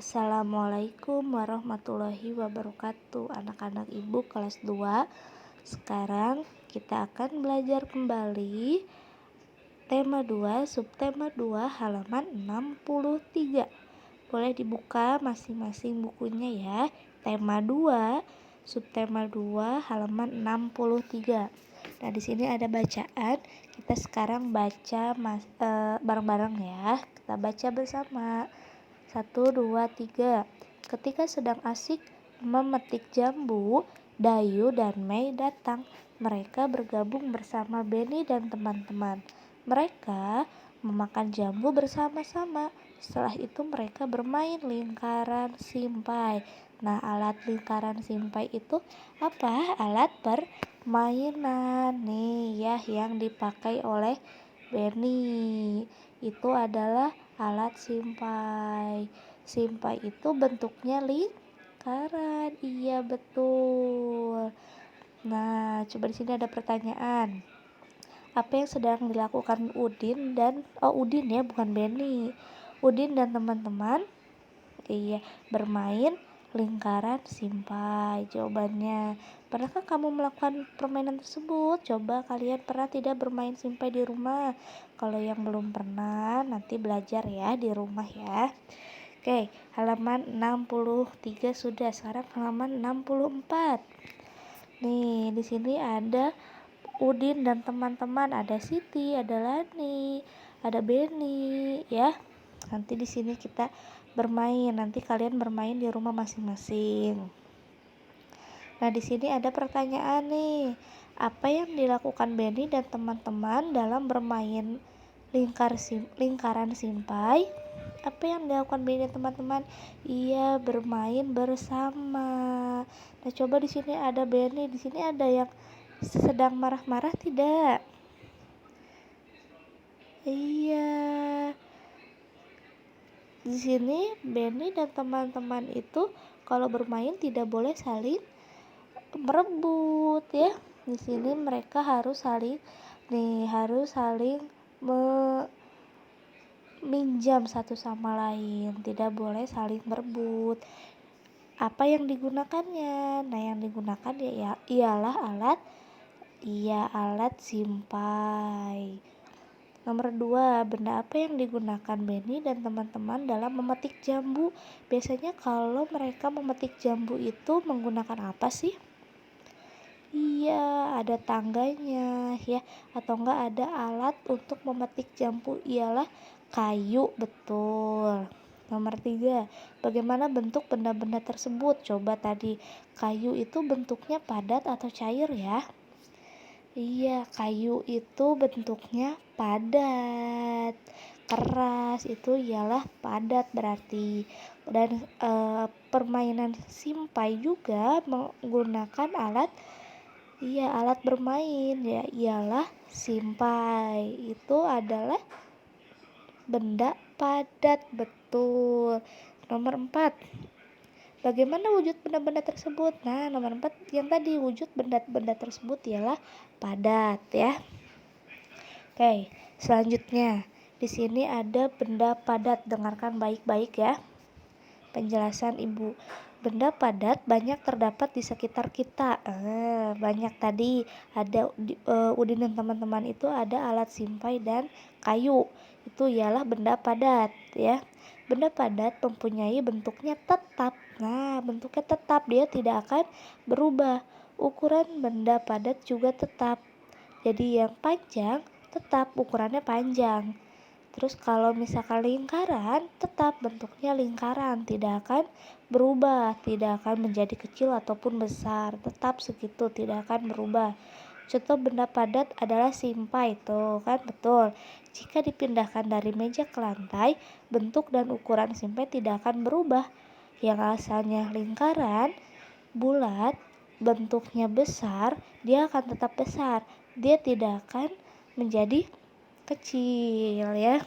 Assalamualaikum warahmatullahi wabarakatuh. Anak-anak ibu kelas 2. Sekarang kita akan belajar kembali tema 2, subtema 2, halaman 63. Boleh dibuka masing-masing bukunya ya. Tema 2, subtema 2, halaman 63. Nah, di sini ada bacaan. Kita sekarang baca bareng-bareng ya. Kita baca bersama. 1, 2, 3. Ketika sedang asik memetik jambu, Dayu dan Mei datang. Mereka bergabung bersama Benny dan teman-teman. Mereka memakan jambu bersama-sama. Setelah itu mereka bermain lingkaran simpai. Nah, alat lingkaran simpai itu apa? Alat permainan nih ya yang dipakai oleh Benny. Itu adalah alat simpai. Simpai itu bentuknya lingkaran. Iya, betul. Nah, coba di sini ada pertanyaan. Apa yang sedang dilakukan Udin ya, bukan Benny. Udin dan teman-teman bermain lingkaran simpai. Jawabannya, pernahkah kamu melakukan permainan tersebut? Coba kalian pernah tidak bermain simpai di rumah? Kalau yang belum pernah, nanti belajar ya di rumah ya. Oke, halaman 63 sudah. Sekarang halaman 64. Nih, di sini ada Udin dan teman-teman, ada Siti, ada Lani, ada Benny ya. Nanti di sini kita bermain. Nanti kalian bermain di rumah masing-masing. Nah, di sini ada pertanyaan nih. Apa yang dilakukan Benny dan teman-teman dalam bermain lingkaran simpai? Apa yang dilakukan Benny dan teman-teman? Iya, bermain bersama. Nah, coba di sini ada Benny, di sini ada yang sedang marah-marah tidak? Iya. Di sini Benny dan teman-teman itu kalau bermain tidak boleh saling merebut ya. Di sini mereka harus saling meminjam satu sama lain, tidak boleh saling merebut. Apa yang digunakannya? Nah, yang digunakan ialah alat simpai. Nomor 2, benda apa yang digunakan Benny dan teman-teman dalam memetik jambu? Biasanya kalau mereka memetik jambu itu menggunakan apa sih? Iya, ada tangganya ya, atau enggak ada alat untuk memetik jambu, ialah kayu, betul. Nomor 3, bagaimana bentuk benda-benda tersebut? Coba tadi, kayu itu bentuknya padat atau cair ya? Iya, kayu itu bentuknya padat. Keras itu ialah padat berarti. Dan permainan simpai juga menggunakan alat bermain ya, ialah simpai. Itu adalah benda padat, betul. Nomor 4, bagaimana wujud benda-benda tersebut? Nah, nomor 4 yang tadi, wujud benda-benda tersebut ialah padat ya. Oke, selanjutnya di sini ada benda padat. Dengarkan baik-baik ya penjelasan Ibu. Benda padat banyak terdapat di sekitar kita. Banyak tadi ada Udin dan teman-teman itu ada alat simpai dan kayu. Itu ialah benda padat ya. Benda padat mempunyai bentuknya tetap. Nah, bentuknya tetap, dia tidak akan berubah. Ukuran benda padat juga tetap. Jadi yang panjang tetap ukurannya panjang. Terus kalau misalkan lingkaran, tetap bentuknya lingkaran, tidak akan berubah, tidak akan menjadi kecil ataupun besar, tetap segitu, tidak akan berubah. Contoh benda padat adalah simpai, tuh kan, betul. Jika dipindahkan dari meja ke lantai, bentuk dan ukuran simpai tidak akan berubah. Yang asalnya lingkaran, bulat, bentuknya besar, dia akan tetap besar. Dia tidak akan menjadi kecil ya.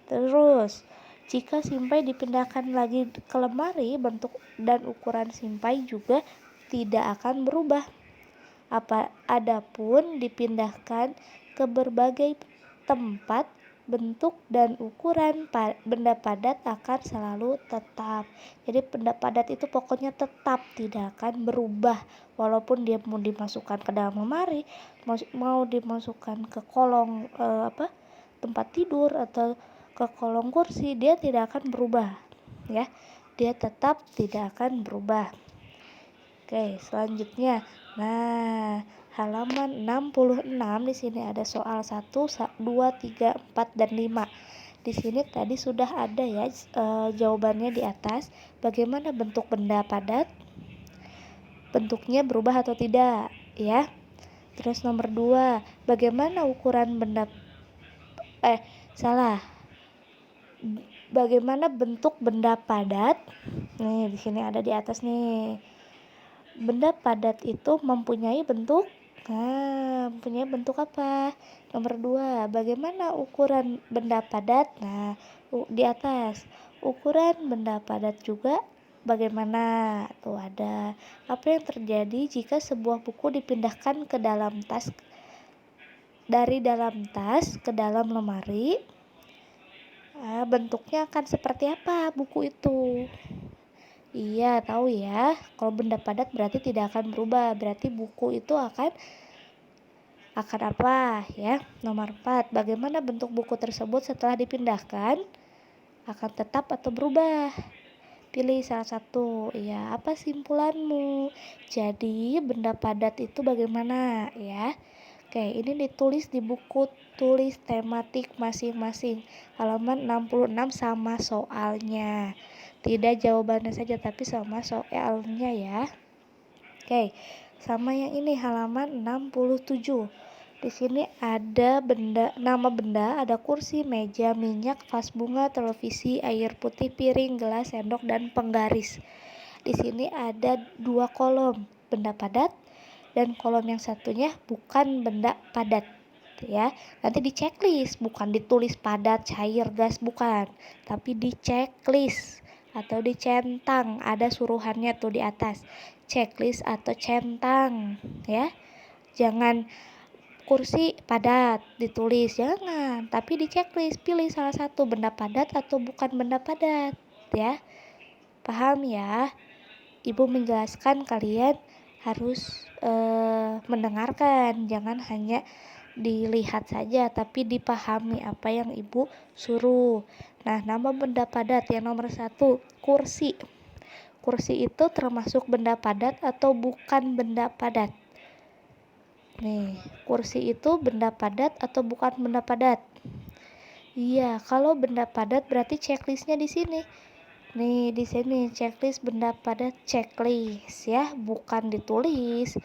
Terus, jika simpai dipindahkan lagi ke lemari, bentuk dan ukuran simpai juga tidak akan berubah. Adapun dipindahkan ke berbagai tempat, bentuk dan ukuran benda padat akan selalu tetap. Jadi benda padat itu pokoknya tetap, tidak akan berubah. Walaupun dia mau dimasukkan ke dalam lemari, mau dimasukkan ke kolong tempat tidur atau ke kolong kursi, dia tidak akan berubah, ya. Dia tetap tidak akan berubah. Oke, selanjutnya. Nah, halaman 66 di sini ada soal 1, 2, 3, 4 dan 5. Di sini tadi sudah ada ya jawabannya di atas. Bagaimana bentuk benda padat? Bentuknya berubah atau tidak, ya. Terus nomor 2, bagaimana ukuran benda bagaimana bentuk benda padat? Nih, di sini ada di atas nih. Benda padat itu mempunyai bentuk mempunyai bentuk apa? Nomor 2, bagaimana ukuran benda padat? Nah, di atas. Ukuran benda padat juga bagaimana? Tuh ada. Apa yang terjadi jika sebuah buku dipindahkan ke dalam tas, dari dalam tas ke dalam lemari? Bentuknya akan seperti apa buku itu? Iya, tahu ya. Kalau benda padat berarti tidak akan berubah. Berarti buku itu akan apa ya? Nomor 4. Bagaimana bentuk buku tersebut setelah dipindahkan? Akan tetap atau berubah? Pilih salah satu. Ya, apa simpulanmu? Jadi, benda padat itu bagaimana ya? Oke, ini ditulis di buku tulis tematik masing-masing. Halaman 66 sama soalnya. Tidak jawabannya saja tapi sama soalnya ya. Oke, sama yang ini halaman 67. Di sini ada nama benda, ada kursi, meja, minyak, vas bunga, televisi, air putih, piring, gelas, sendok dan penggaris. Di sini ada 2 kolom, benda padat dan kolom yang satunya bukan benda padat. Ya, nanti di checklist, bukan ditulis padat, cair, gas, bukan, tapi di checklist atau dicentang, ada suruhannya tuh di atas, checklist atau centang ya. Jangan kursi padat ditulis, jangan, tapi di checklist pilih salah satu, benda padat atau bukan benda padat ya. Paham ya? Ibu menjelaskan, kalian harus mendengarkan, jangan hanya dilihat saja tapi dipahami apa yang ibu suruh. Nah, nama benda padat yang nomor 1, kursi. Kursi itu termasuk benda padat atau bukan benda padat? Nih, kursi itu benda padat atau bukan benda padat? Iya, kalau benda padat berarti checklistnya di sini. Nih, di sini checklist benda padat, checklist ya, bukan ditulis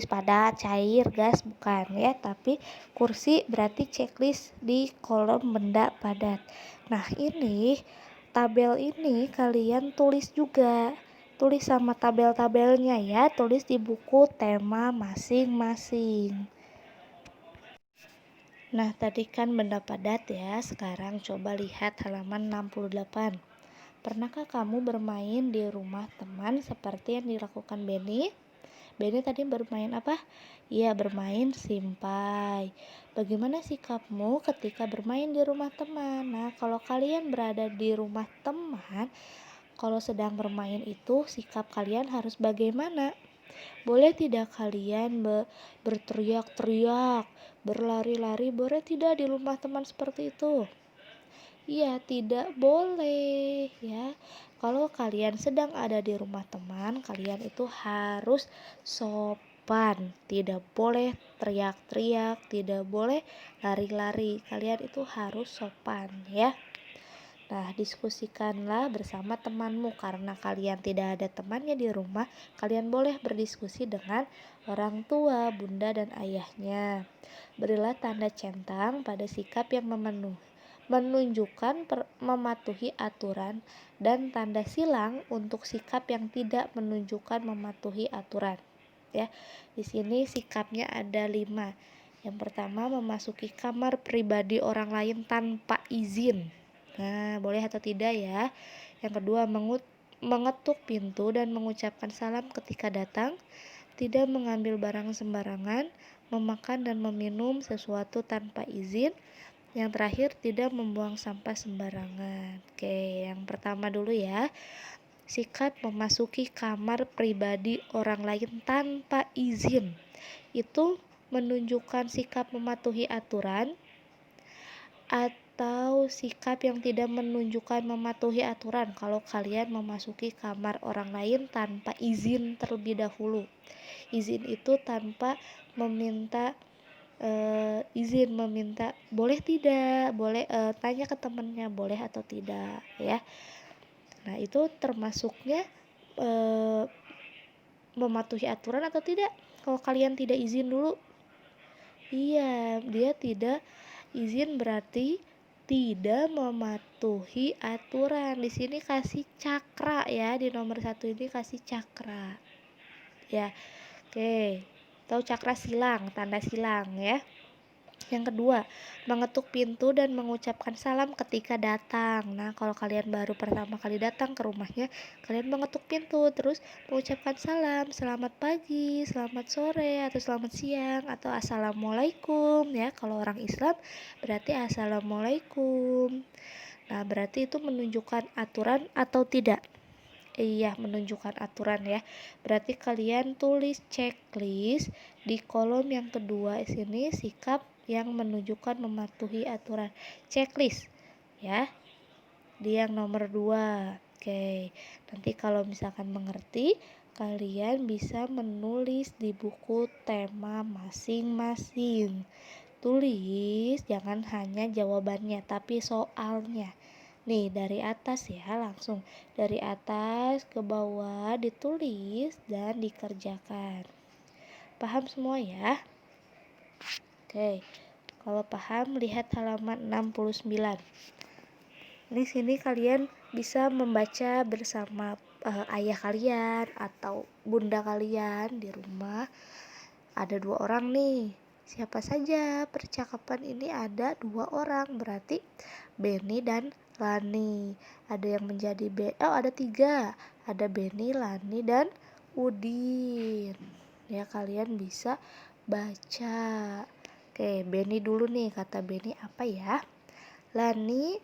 padat, cair, gas, bukan ya, tapi kursi berarti checklist di kolom benda padat. Nah, ini tabel ini kalian tulis juga. Tulis sama tabel-tabelnya ya, tulis di buku tema masing-masing. Nah, tadi kan benda padat ya, sekarang coba lihat halaman 68. Pernahkah kamu bermain di rumah teman seperti yang dilakukan Benny? Benny tadi bermain apa? Iya, bermain simpai. Bagaimana sikapmu ketika bermain di rumah teman? Nah, kalau kalian berada di rumah teman, kalau sedang bermain itu sikap kalian harus bagaimana? Boleh tidak kalian berteriak-teriak, berlari-lari? Boleh tidak di rumah teman seperti itu? Iya, tidak boleh ya. Kalau kalian sedang ada di rumah teman, kalian itu harus sopan. Tidak boleh teriak-teriak, tidak boleh lari-lari. Kalian itu harus sopan ya. Nah, diskusikanlah bersama temanmu. Karena kalian tidak ada temannya di rumah, kalian boleh berdiskusi dengan orang tua, bunda dan ayahnya. Berilah tanda centang pada sikap yang menunjukkan mematuhi aturan, dan tanda silang untuk sikap yang tidak menunjukkan mematuhi aturan ya. Di sini sikapnya ada 5. Yang pertama, memasuki kamar pribadi orang lain tanpa izin. Nah, boleh atau tidak ya. Yang kedua, mengetuk pintu dan mengucapkan salam ketika datang, tidak mengambil barang sembarangan, memakan dan meminum sesuatu tanpa izin, Yang terakhir, tidak membuang sampah sembarangan. Oke, yang pertama dulu ya. Sikap memasuki kamar pribadi orang lain tanpa izin. Itu menunjukkan sikap mematuhi aturan atau sikap yang tidak menunjukkan mematuhi aturan kalau kalian memasuki kamar orang lain tanpa izin terlebih dahulu. Izin itu tanpa meminta izin, meminta boleh tidak, boleh tanya ke temennya boleh atau tidak ya. Nah itu termasuknya mematuhi aturan atau tidak kalau kalian tidak izin dulu. Iya, dia tidak izin berarti tidak mematuhi aturan. Di sini kasih cakra ya, di nomor 1 ini kasih cakra ya. Oke, tahu cakra silang, tanda silang ya. Yang kedua, mengetuk pintu dan mengucapkan salam ketika datang. Nah, kalau kalian baru pertama kali datang ke rumahnya, kalian mengetuk pintu, terus mengucapkan salam, selamat pagi, selamat sore, atau selamat siang, atau assalamualaikum ya. Kalau orang Islam berarti assalamualaikum. Nah, berarti itu menunjukkan aturan atau tidak? Iya, menunjukkan aturan ya. Berarti kalian tulis checklist di kolom yang kedua sini, sikap yang menunjukkan mematuhi aturan. Checklist ya. Di yang nomor 2. Oke. Nanti kalau misalkan mengerti, kalian bisa menulis di buku tema masing-masing. Tulis jangan hanya jawabannya tapi soalnya. Nih dari atas ya, langsung dari atas ke bawah ditulis dan dikerjakan. Paham semua ya? Oke. Kalau paham lihat halaman 69. Di sini kalian bisa membaca bersama ayah kalian atau bunda kalian di rumah. Ada 2 orang nih. Siapa saja? Percakapan ini ada 2 orang, berarti Benny dan Lani. Ada yang menjadi ada 3. Ada Benny, Lani, dan Udin. Ya, kalian bisa baca. Oke, Benny dulu nih. Kata Benny apa ya? Lani,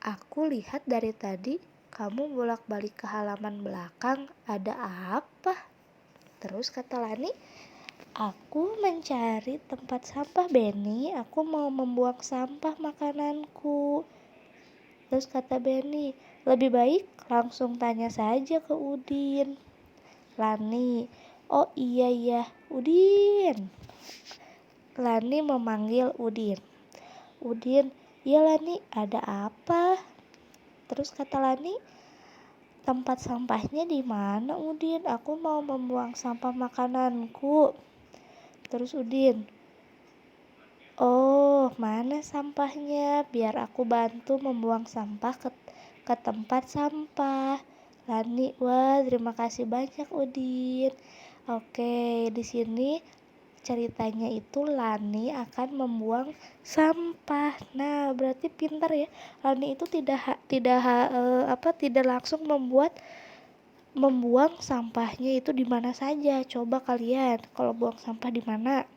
aku lihat dari tadi kamu bolak-balik ke halaman belakang. Ada apa? Terus kata Lani, aku mencari tempat sampah Benny, aku mau membuang sampah makananku. Terus kata Benny, lebih baik langsung tanya saja ke Udin. Lani, oh iya Udin. Lani memanggil Udin. Udin, iya Lani, ada apa? Terus kata Lani, tempat sampahnya di mana Udin? Aku mau membuang sampah makananku. Terus Udin, oh mana sampahnya? Biar aku bantu membuang sampah ke tempat sampah. Lani, wah terima kasih banyak Udin. Oke, di sini ceritanya itu Lani akan membuang sampah. Nah, berarti pintar ya. Lani itu tidak langsung membuang sampahnya itu di mana saja. Coba kalian kalau buang sampah di mana?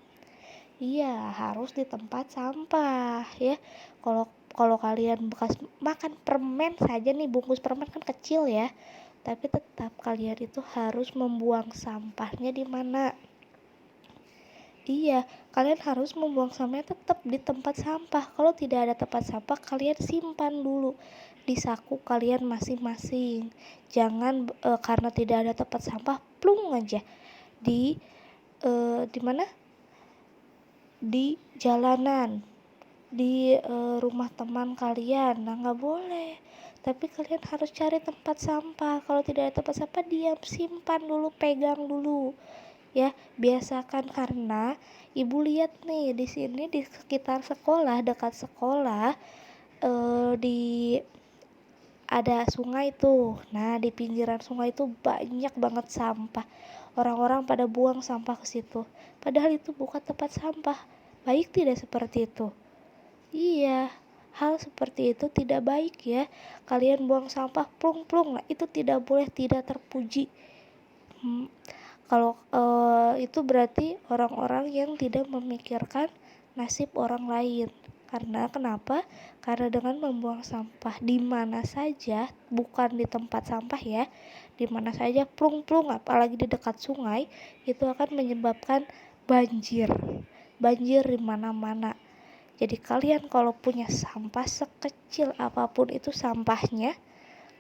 Iya, harus di tempat sampah ya. Kalau kalian bekas makan permen saja nih, bungkus permen kan kecil ya. Tapi tetap kalian itu harus membuang sampahnya di mana? Iya, kalian harus membuang sampahnya tetap di tempat sampah. Kalau tidak ada tempat sampah, kalian simpan dulu di saku kalian masing-masing. Jangan karena tidak ada tempat sampah, plung aja di mana? Di jalanan, di rumah teman kalian. Nah, nggak boleh. Tapi kalian harus cari tempat sampah. Kalau tidak ada tempat sampah, diam, simpan dulu, pegang dulu ya. Biasakan, karena ibu lihat nih di sini di sekitar sekolah, dekat sekolah di ada sungai tuh. Nah, di pinggiran sungai itu banyak banget sampah. Orang-orang pada buang sampah ke situ. Padahal itu bukan tempat sampah. Baik tidak seperti itu? Iya, hal seperti itu tidak baik ya. Kalian buang sampah plung-plung, nah itu tidak boleh, tidak terpuji. Kalau itu berarti orang-orang yang tidak memikirkan nasib orang lain. Karena kenapa? Karena dengan membuang sampah di mana saja, bukan di tempat sampah ya, di mana saja plung-plung, apalagi di dekat sungai, itu akan menyebabkan banjir. Banjir di mana-mana. Jadi kalian kalau punya sampah sekecil apapun itu sampahnya,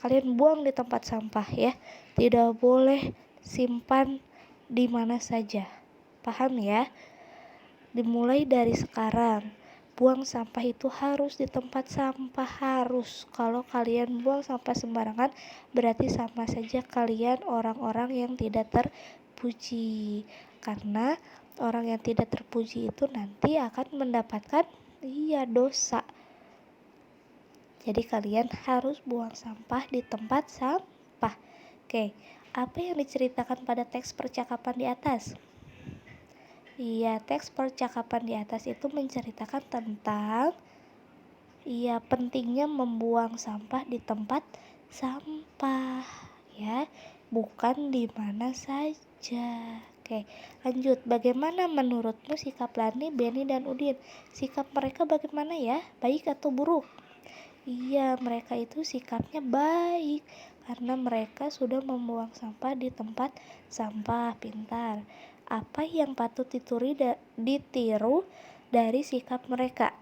kalian buang di tempat sampah ya. Tidak boleh simpan di mana saja. Paham ya? Dimulai dari sekarang, buang sampah itu harus di tempat sampah, harus. Kalau kalian buang sampah sembarangan, berarti sama saja kalian orang-orang yang tidak terpuji. Karena orang yang tidak terpuji itu nanti akan mendapatkan dosa. Jadi kalian harus buang sampah di tempat sampah. Oke, apa yang diceritakan pada teks percakapan di atas? Iya, teks percakapan di atas itu menceritakan tentang pentingnya membuang sampah di tempat sampah ya, bukan di mana saja. Oke, lanjut. Bagaimana menurutmu sikap Lani, Benny, dan Udin? Sikap mereka bagaimana ya? Baik atau buruk? Iya, mereka itu sikapnya baik karena mereka sudah membuang sampah di tempat sampah. Pintar. Apa yang patut ditiru dari sikap mereka?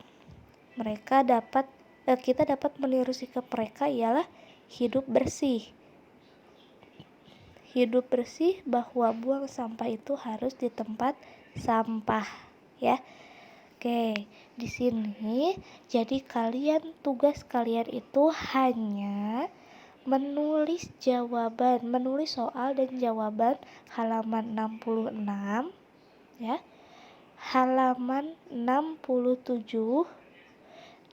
Kita dapat meniru sikap mereka ialah hidup bersih. Hidup bersih bahwa buang sampah itu harus di tempat sampah ya. Oke, di sini jadi tugas kalian itu hanya menulis soal dan jawaban halaman 66 ya, halaman 67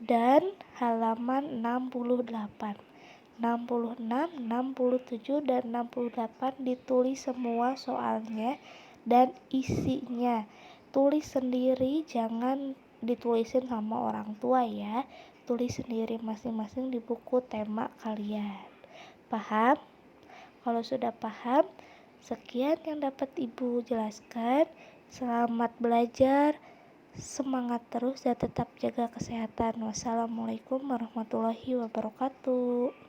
dan halaman 68. 66, 67 dan 68 ditulis semua soalnya dan isinya. Tulis sendiri, jangan ditulisin sama orang tua ya. Tulis sendiri masing-masing di buku tema kalian. Paham? Kalau sudah paham, sekian yang dapat Ibu jelaskan. Selamat belajar, semangat terus dan tetap jaga kesehatan. Wassalamualaikum warahmatullahi wabarakatuh.